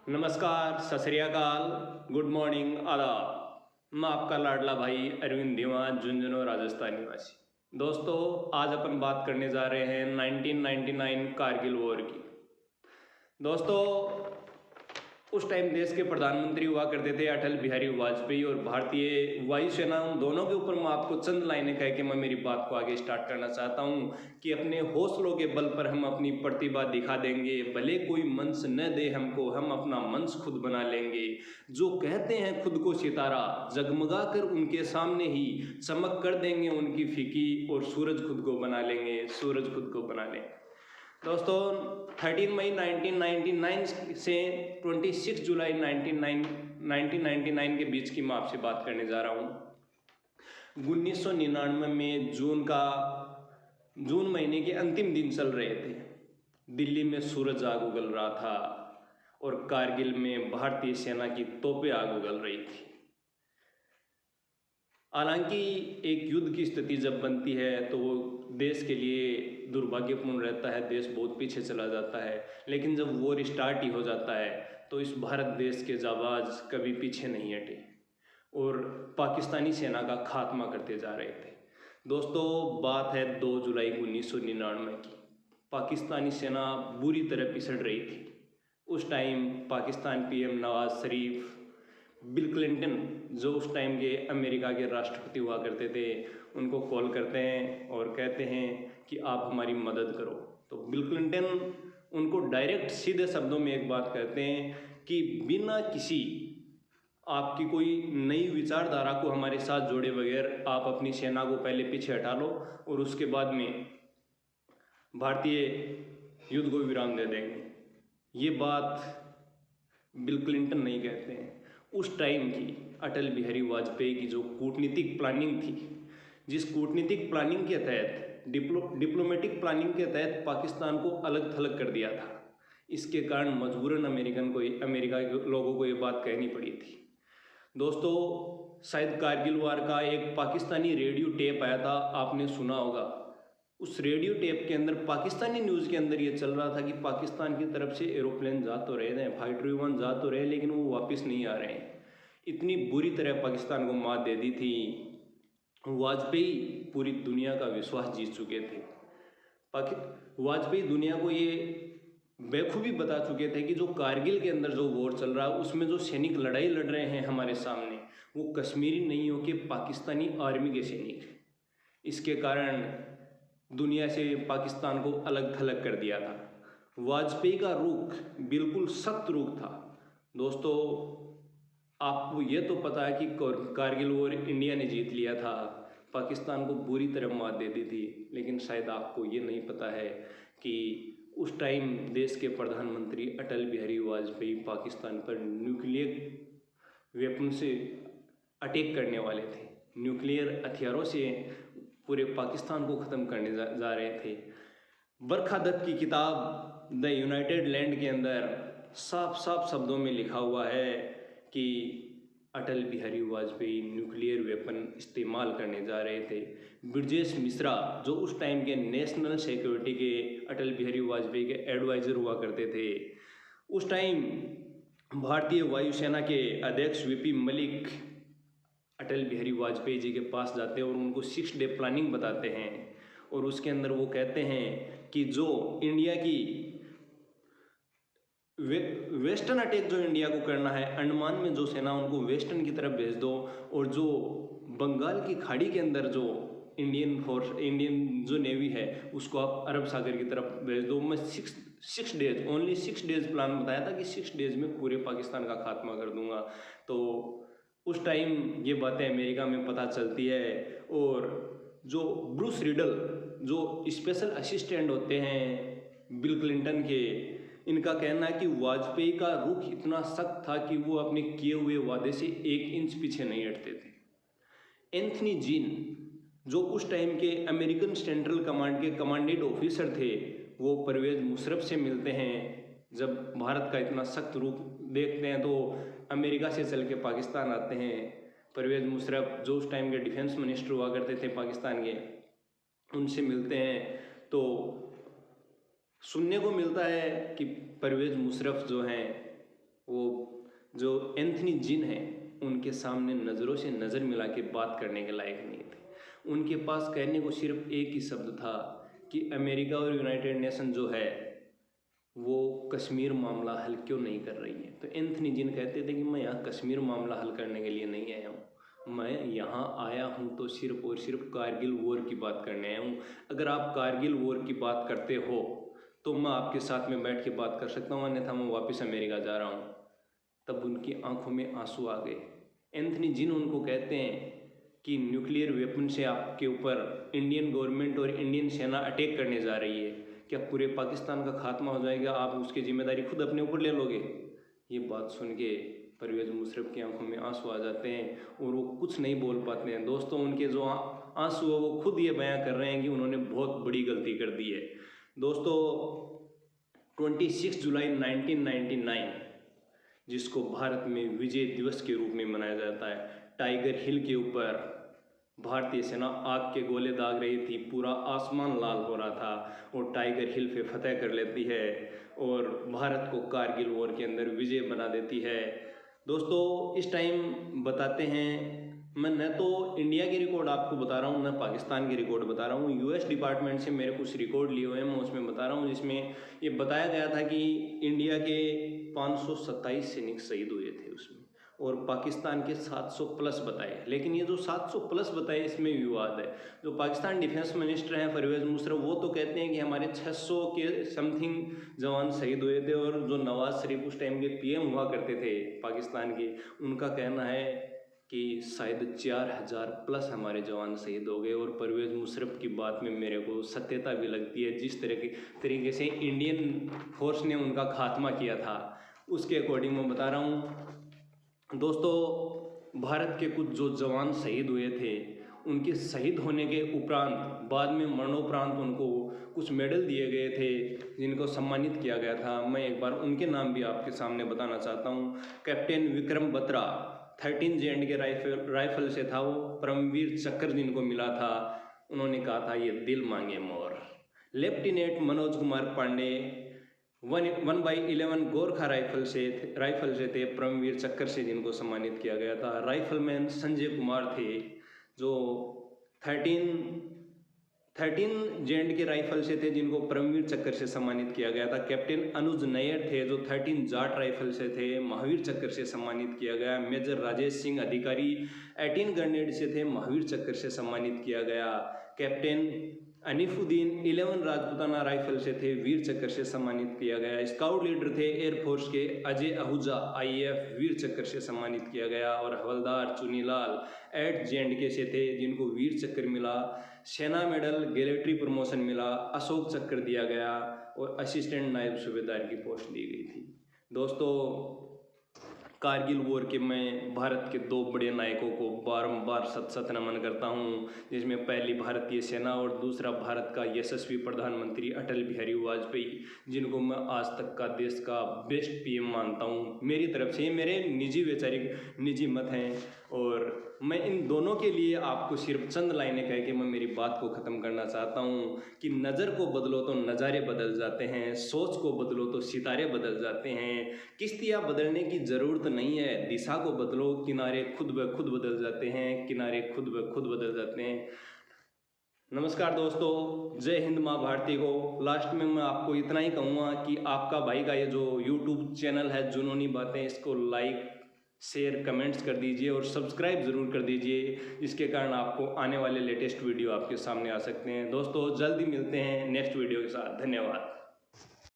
नमस्कार, सत श्री अकाल, गुड मॉर्निंग, आदाब। मैं आपका लाडला भाई अरविंद दीवा, झुंझुनू राजस्थान निवासी। दोस्तों, आज अपन बात करने जा रहे हैं 1999 कारगिल वॉर की। दोस्तों, उस टाइम देश के प्रधानमंत्री हुआ करते थे अटल बिहारी वाजपेयी और भारतीय वायुसेना। उन दोनों के ऊपर मैं आपको चंद लाइनें कह के मैं मेरी बात को आगे स्टार्ट करना चाहता हूं कि अपने हौसलों के बल पर हम अपनी प्रतिभा दिखा देंगे, भले कोई मंच न दे हमको, हम अपना मंच खुद बना लेंगे। जो कहते हैं खुद को सितारा, जगमगा कर उनके सामने ही चमक कर देंगे उनकी फीकी, और सूरज खुद को बना लेंगे, सूरज खुद को बना लेंगे। दोस्तों, 13 मई 1999 से 26 जुलाई 1999 के बीच की मैं आपसे बात करने जा रहा हूँ। 1999 में जून महीने के अंतिम दिन चल रहे थे। दिल्ली में सूरज आग उगल रहा था और कारगिल में भारतीय सेना की तोपें आग उगल रही थी। हालांकि एक युद्ध की स्थिति जब बनती है तो वो देश के लिए दुर्भाग्यपूर्ण रहता है, देश बहुत पीछे चला जाता है। लेकिन जब वॉर स्टार्ट ही हो जाता है तो इस भारत देश के जाबाज कभी पीछे नहीं हटे और पाकिस्तानी सेना का खात्मा करते जा रहे थे। दोस्तों, बात है 2 जुलाई 1999 की। पाकिस्तानी सेना बुरी तरह पिसड़ रही थी। उस time Pakistan PM Nawaz Sharif, bill Clinton जो उस टाइम के अमेरिका के राष्ट्रपति हुआ करते थे, उनको कॉल करते हैं और कहते हैं कि आप हमारी मदद करो। तो बिल क्लिंटन उनको डायरेक्ट सीधे शब्दों में एक बात कहते हैं कि बिना किसी आपकी कोई नई विचारधारा को हमारे साथ जोड़े बगैर आप अपनी सेना को पहले पीछे हटा लो और उसके बाद में भारतीय युद्ध को विराम दे देंगे। ये बात बिल क्लिंटन नहीं कहते हैं। उस टाइम की अटल बिहारी वाजपेयी की जो कूटनीतिक प्लानिंग थी, जिस कूटनीतिक प्लानिंग के तहत डिप्लोमेटिक प्लानिंग के तहत पाकिस्तान को अलग थलग कर दिया था, इसके कारण मजबूरन अमेरिका के लोगों को ये बात कहनी पड़ी थी। दोस्तों, शायद कारगिल वार का एक पाकिस्तानी रेडियो टेप आया था, आपने सुना होगा। उस रेडियो टेप के अंदर पाकिस्तानी न्यूज़ के अंदर ये चल रहा था कि पाकिस्तान की तरफ से एरोप्लेन जा तो रहे हैं, फाइटर विमान जा तो रहे, लेकिन वो वापस नहीं आ रहे हैं। इतनी बुरी तरह पाकिस्तान को मात दे दी थी। वाजपेयी पूरी दुनिया का विश्वास जीत चुके थे। वाजपेयी दुनिया को ये बेखूबी बता चुके थे कि जो कारगिल के अंदर जो वॉर चल रहा है उसमें जो सैनिक लड़ाई लड़ रहे हैं हमारे सामने, वो कश्मीरी नहीं हो के पाकिस्तानी आर्मी के सैनिक हैं। इसके कारण दुनिया से पाकिस्तान को अलग थलग कर दिया था। वाजपेयी का रुख बिल्कुल सख्त रुख था। दोस्तों, आपको ये तो पता है कि कारगिल वॉर इंडिया ने जीत लिया था, पाकिस्तान को बुरी तरह मात दे दी थी, लेकिन शायद आपको ये नहीं पता है कि उस टाइम देश के प्रधानमंत्री अटल बिहारी वाजपेयी पाकिस्तान पर न्यूक्लियर वेपन से अटैक करने वाले थे। न्यूक्लियर हथियारों से पूरे पाकिस्तान को ख़त्म करने जा रहे थे। बरखा दत्त की किताब द यूनाइटेड लैंड के अंदर साफ साफ शब्दों में लिखा हुआ है कि अटल बिहारी वाजपेयी न्यूक्लियर वेपन इस्तेमाल करने जा रहे थे। ब्रजेश मिश्रा जो उस टाइम के नेशनल सिक्योरिटी के अटल बिहारी वाजपेयी के एडवाइज़र हुआ करते थे, उस टाइम भारतीय वायुसेना के अध्यक्ष वीपी मलिक अटल बिहारी वाजपेयी जी के पास जाते हैं और उनको 6 डे प्लानिंग बताते हैं। और उसके अंदर वो कहते हैं कि जो इंडिया की वेस्टर्न अटैक जो इंडिया को करना है, अंडमान में जो सेना उनको वेस्टर्न की तरफ भेज दो, और जो बंगाल की खाड़ी के अंदर जो इंडियन जो नेवी है उसको आप अरब सागर की तरफ भेज दो। मैं 6 डेज प्लान बताया था कि 6 डेज में पूरे पाकिस्तान का खात्मा कर दूंगा। तो उस टाइम ये बातें अमेरिका में पता चलती है और जो ब्रूस रिडल जो स्पेशल असिस्टेंट होते हैं बिल क्लिंटन के, इनका कहना है कि वाजपेयी का रुख इतना सख्त था कि वो अपने किए हुए वादे से 1 इंच पीछे नहीं हटते थे। एंथनी जीन जो उस टाइम के अमेरिकन सेंट्रल कमांड के कमांडेंट ऑफिसर थे, वो परवेज मुशर्रफ से मिलते हैं। जब भारत का इतना सख्त रुख देखते हैं तो अमेरिका से चल के पाकिस्तान आते हैं। परवेज मुशर्रफ जो उस टाइम के डिफेंस मिनिस्टर हुआ करते थे पाकिस्तान के, उनसे मिलते हैं तो सुनने को मिलता है कि परवेज मुशर्रफ जो हैं वो जो एंथनी जिन है उनके सामने नज़रों से नज़र मिला के बात करने के लायक नहीं थे। उनके पास कहने को सिर्फ एक ही शब्द था कि अमेरिका और यूनाइटेड नेशन जो है वो कश्मीर मामला हल क्यों नहीं कर रही है। तो एंथनी जिन कहते थे कि मैं यहाँ कश्मीर मामला हल करने के लिए नहीं आया हूँ, मैं यहाँ आया हूँ तो सिर्फ और सिर्फ कारगिल वॉर की बात करने आया हूँ। अगर आप कारगिल वॉर की बात करते हो तो मैं आपके साथ में बैठ के बात कर सकता हूँ, अन्यथा मैं वापस अमेरिका जा रहा हूँ। तब उनकी आंखों में आंसू आ गए। एंथनी जिन उनको कहते हैं कि न्यूक्लियर वेपन से आपके ऊपर इंडियन गवर्नमेंट और इंडियन सेना अटैक करने जा रही है, क्या पूरे पाकिस्तान का खात्मा हो जाएगा, आप उसकी जिम्मेदारी खुद अपने ऊपर ले लोगे। ये बात सुन के परवेज़ मुशर्रफ की आंखों में आंसू आ जाते हैं और वो कुछ नहीं बोल पाते हैं। दोस्तों, उनके जो आंसू है वो खुद ये बयां कर रहे हैं कि उन्होंने बहुत बड़ी गलती कर दी है। दोस्तों, 26 जुलाई 1999 जिसको भारत में विजय दिवस के रूप में मनाया जाता है, टाइगर हिल के ऊपर भारतीय सेना आग के गोले दाग रही थी, पूरा आसमान लाल हो रहा था और टाइगर हिल पे फतह कर लेती है और भारत को कारगिल वॉर के अंदर विजय बना देती है। दोस्तों, इस टाइम बताते हैं, मैं न तो इंडिया के रिकॉर्ड आपको बता रहा हूँ, न पाकिस्तान के रिकॉर्ड बता रहा हूँ। यूएस डिपार्टमेंट से मेरे कुछ रिकॉर्ड लिए हुए हैं, मैं उसमें बता रहा हूँ, जिसमें ये बताया गया था कि इंडिया के 527 सैनिक शहीद हुए थे उसमें, और पाकिस्तान के 700 प्लस बताए। लेकिन ये जो 700 प्लस बताए इसमें विवाद है। जो पाकिस्तान डिफेंस मिनिस्टर हैं परवेज़ मुशर्रफ, वो तो कहते हैं कि हमारे 600 के समथिंग जवान शहीद हुए थे, और जो नवाज शरीफ उस टाइम के पीएम हुआ करते थे पाकिस्तान के, उनका कहना है कि शायद 4000 प्लस हमारे जवान शहीद हो गए। और परवेज़ मुशर्रफ की बात में मेरे को सत्यता भी लगती है। जिस तरीके से इंडियन फोर्स ने उनका खात्मा किया था, उसके अकॉर्डिंग मैं बता रहा हूँ। दोस्तों, भारत के कुछ जो जवान शहीद हुए थे, उनके शहीद होने के उपरांत बाद में मरणोपरांत उनको कुछ मेडल दिए गए थे जिनको सम्मानित किया गया था। मैं एक बार उनके नाम भी आपके सामने बताना चाहता हूँ। Captain Vikram Batra 13 J&K rifle से था, वो परमवीर चक्र जिनको मिला था, उन्होंने कहा था ये दिल मांगे मोर। लेफ्टिनेंट मनोज कुमार पांडे 1/11 गोरखा राइफल से थे, परमवीर चक्र से जिनको सम्मानित किया गया था। राइफलमैन संजय कुमार थे जो 13 J&K राइफल से थे, जिनको परमवीर चक्र से सम्मानित किया गया था। कैप्टन अनुज नैयर थे जो 13 जाट राइफल से थे, महावीर चक्र से सम्मानित किया गया। मेजर राजेश सिंह अधिकारी 18 ग्रेनेड से थे, महावीर चक्र से सम्मानित किया गया। कैप्टन अनीफुद्दीन 11 राजपूताना राइफल से थे, वीर चक्र से सम्मानित किया गया। स्काउट लीडर थे एयरफोर्स के अजय आहूजा IAF, वीर चक्र से सम्मानित किया गया। और हवलदार चुनीलाल 8 J&K से थे, जिनको वीर चक्र मिला। सेना मेडल, गैलेट्री प्रमोशन मिला, अशोक चक्र दिया गया और असिस्टेंट नायब सूबेदार की पोस्ट दी गई थी। दोस्तों, कारगिल वॉर के मैं भारत के 2 बड़े नायकों को बारंबार सत नमन करता हूं, जिसमें पहली भारतीय सेना और दूसरा भारत का यशस्वी प्रधानमंत्री अटल बिहारी वाजपेयी, जिनको मैं आज तक का देश का बेस्ट PM मानता हूं। मेरी तरफ से मेरे निजी मत हैं, और मैं इन दोनों के लिए आपको सिर्फ चंद लाइनें कह के मैं मेरी बात को ख़त्म करना चाहता हूँ कि नज़र को बदलो तो नज़ारे बदल जाते हैं, सोच को बदलो तो सितारे बदल जाते हैं। किश्तियाँ बदलने की ज़रूरत नहीं है, दिशा को बदलो, किनारे खुद ब खुद बदल जाते हैं, किनारे खुद ब खुद बदल जाते हैं। नमस्कार दोस्तों, जय हिंद माँ भारती को। लास्ट में मैं आपको इतना ही कहूँगा कि आपका भाई का ये जो YouTube चैनल है जुनूनी बातें, इसको लाइक, शेयर, कमेंट्स कर दीजिए और सब्सक्राइब ज़रूर कर दीजिए, जिसके कारण आपको आने वाले लेटेस्ट वीडियो आपके सामने आ सकते हैं। दोस्तों, जल्दी मिलते हैं नेक्स्ट वीडियो के साथ। धन्यवाद।